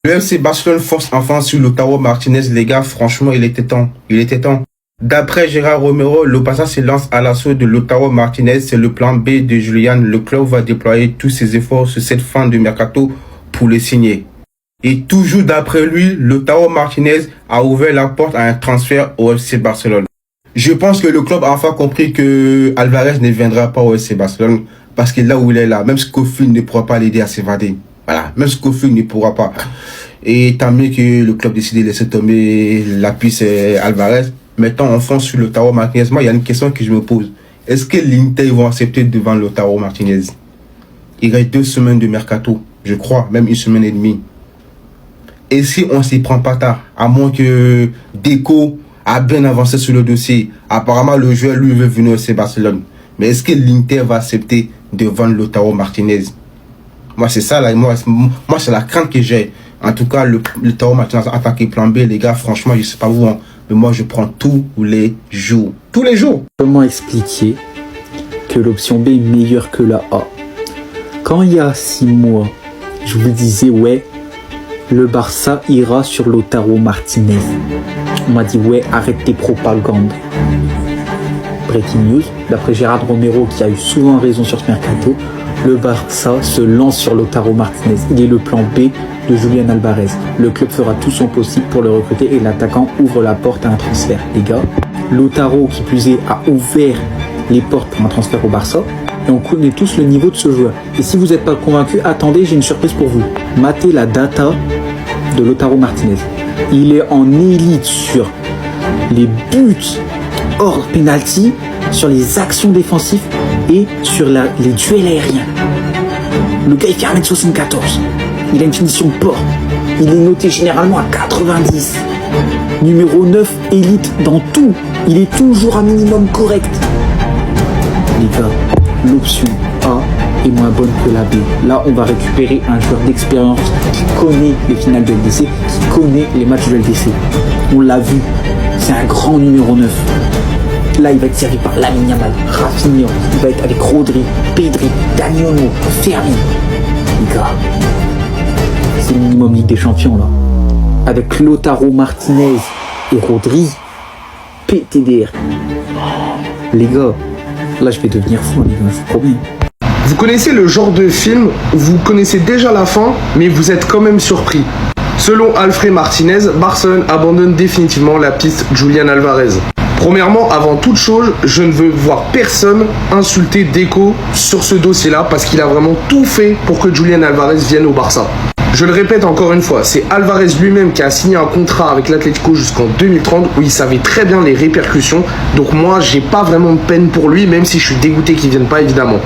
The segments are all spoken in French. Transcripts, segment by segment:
Le FC Barcelone force enfin sur Lautaro Martinez, les gars, franchement, il était temps. Il était temps. D'après Gérard Romero, le Barça se lance à l'assaut de Lautaro Martinez. C'est le plan B de Julian. Le club va déployer tous ses efforts sur cette fin de mercato pour le signer. Et toujours d'après lui, Lautaro Martinez a ouvert la porte à un transfert au FC Barcelone. Je pense que le club a enfin compris que Alvarez ne viendra pas au FC Barcelone parce que là où il est là, même Scofield ne pourra pas l'aider à s'évader. Voilà, même Scofield ne pourra pas. Et tant mieux que le club décide de laisser tomber la puce Alvarez. Maintenant, on fonce sur Lautaro Martinez. Moi, il y a une question que je me pose. Est-ce que l'Inter vont accepter devant Lautaro Martinez? Il reste 2 semaines de mercato, je crois, même 1 semaine et demie. Et si on s'y prend pas tard, à moins que Deco a bien avancé sur le dossier. Apparemment, le joueur, lui, veut venir au FC Barcelone. Mais est-ce que l'Inter va accepter de vendre Lautaro Martinez? Moi, c'est ça, là. Moi, c'est la crainte que j'ai. En tout cas, Lautaro Martinez a attaqué plan B. Les gars, franchement, je sais pas vous, hein, mais moi, je prends tous les jours. Tous les jours. Comment expliquer que l'option B est meilleure que la A? Quand il y a 6 mois, je vous disais, ouais, le Barça ira sur Lautaro Martinez. On m'a dit, ouais, arrête tes propagandes. Breaking news, d'après Gérard Romero, qui a eu souvent raison sur ce mercato, le Barça se lance sur Lautaro Martinez. Il est le plan B de Julian Alvarez. Le club fera tout son possible pour le recruter et l'attaquant ouvre la porte à un transfert. Les gars, Lautaro, qui plus est, a ouvert les portes pour un transfert au Barça. Et on connaît tous le niveau de ce joueur. Et si vous n'êtes pas convaincu, attendez, j'ai une surprise pour vous. Matez la data de Lautaro Martinez. Il est en élite sur les buts hors penalty, sur les actions défensives et sur les duels aériens. Le gars, il fait 1m74. Il a une finition de porc. Il est noté généralement à 90. Numéro 9, élite dans tout. Il est toujours un minimum correct. Les gars, l'option A est moins bonne que la B. Là, on va récupérer un joueur d'expérience qui connaît les finales de LDC, qui connaît les matchs de LDC. On l'a vu, c'est un grand numéro 9. Là, il va être servi par Lamine Yamal, Rafinha, il va être avec Rodri, Pedri, Daniolo, Fermin. Les gars, c'est le minimum Ligue des Champions, là. Avec Lautaro Martinez et Rodri, PTDR. Les gars, là, je vais devenir fou, les gars, je vous promets. Vous connaissez le genre de film où vous connaissez déjà la fin, mais vous êtes quand même surpris. Selon Alfred Martinez, Barcelone abandonne définitivement la piste Julian Alvarez. Premièrement, avant toute chose, je ne veux voir personne insulter Deco sur ce dossier-là parce qu'il a vraiment tout fait pour que Julian Alvarez vienne au Barça. Je le répète encore une fois, c'est Alvarez lui-même qui a signé un contrat avec l'Atlético jusqu'en 2030 où il savait très bien les répercussions. Donc moi, j'ai pas vraiment de peine pour lui, même si je suis dégoûté qu'il vienne pas évidemment.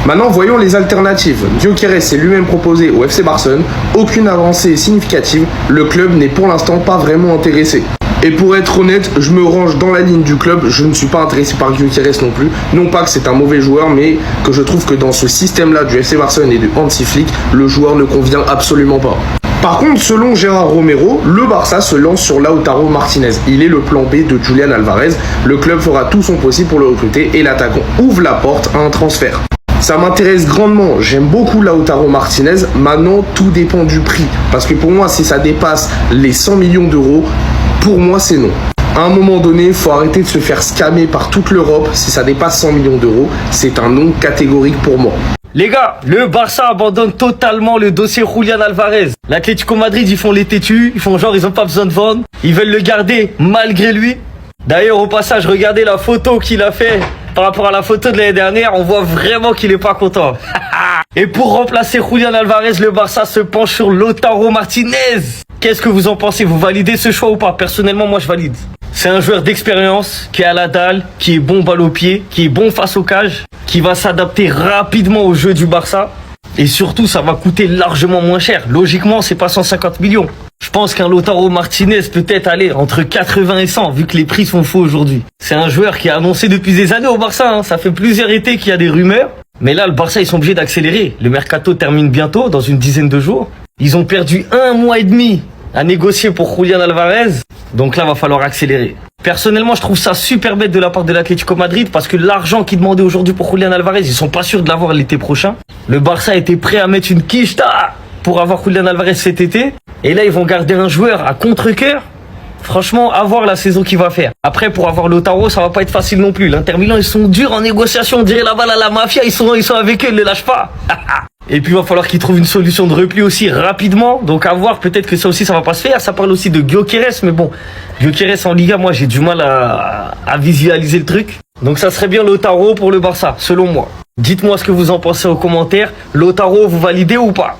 Maintenant, voyons les alternatives. Gyökeres s'est lui-même proposé au FC Barcelone. Aucune avancée significative. Le club n'est pour l'instant pas vraiment intéressé. Et pour être honnête, je me range dans la ligne du club. Je ne suis pas intéressé par Gyökeres non plus. Non pas que c'est un mauvais joueur, mais que je trouve que dans ce système-là du FC Barcelone et de Hansi Flick, le joueur ne convient absolument pas. Par contre, selon Gérard Romero, le Barça se lance sur Lautaro Martinez. Il est le plan B de Julian Alvarez. Le club fera tout son possible pour le recruter et l'attaquant ouvre la porte à un transfert. Ça m'intéresse grandement, j'aime beaucoup Lautaro Martinez, maintenant tout dépend du prix. Parce que pour moi, si ça dépasse les 100 millions d'euros, pour moi c'est non. À un moment donné, il faut arrêter de se faire scammer par toute l'Europe. Si ça dépasse 100 millions d'euros, c'est un non catégorique pour moi. Les gars, le Barça abandonne totalement le dossier Julian Alvarez. L'Atlético Madrid, ils font les têtus, ils font genre ils ont pas besoin de vendre. Ils veulent le garder malgré lui. D'ailleurs, au passage, regardez la photo qu'il a fait par rapport à la photo de l'année dernière. On voit vraiment qu'il est pas content. Et pour remplacer Julian Alvarez, le Barça se penche sur Lautaro Martinez. Qu'est-ce que vous en pensez? Vous validez ce choix ou pas? Personnellement, moi, je valide. C'est un joueur d'expérience, qui est à la dalle, qui est bon balle au pied, qui est bon face au cage, qui va s'adapter rapidement au jeu du Barça. Et surtout, ça va coûter largement moins cher. Logiquement, c'est pas 150 millions. Je pense qu'un Lautaro Martinez peut être aller entre 80 et 100, vu que les prix sont faux aujourd'hui. C'est un joueur qui a annoncé depuis des années au Barça, hein. Ça fait plusieurs étés qu'il y a des rumeurs. Mais là, le Barça, ils sont obligés d'accélérer. Le mercato termine bientôt, dans une dizaine de jours. Ils ont perdu 1 mois et demi à négocier pour Julian Alvarez. Donc là, va falloir accélérer. Personnellement, je trouve ça super bête de la part de l'Atlético Madrid parce que l'argent qu'ils demandaient aujourd'hui pour Julian Alvarez, ils sont pas sûrs de l'avoir l'été prochain. Le Barça était prêt à mettre une quicheta pour avoir Julian Alvarez cet été. Et là, ils vont garder un joueur à contre-cœur. Franchement, à voir la saison qu'il va faire. Après, pour avoir Lautaro, ça va pas être facile non plus. L'Inter Milan, ils sont durs en négociation. On dirait là-bas, la mafia, ils sont avec eux, ils ne les lâchent pas. Et puis, il va falloir qu'ils trouvent une solution de repli aussi rapidement. Donc, à voir, peut-être que ça aussi, ça va pas se faire. Ça parle aussi de Gyökeres, mais bon, Gyökeres en Liga, moi, j'ai du mal à visualiser le truc. Donc, ça serait bien Lautaro pour le Barça, selon moi. Dites-moi ce que vous en pensez aux commentaires. Lautaro, vous validez ou pas?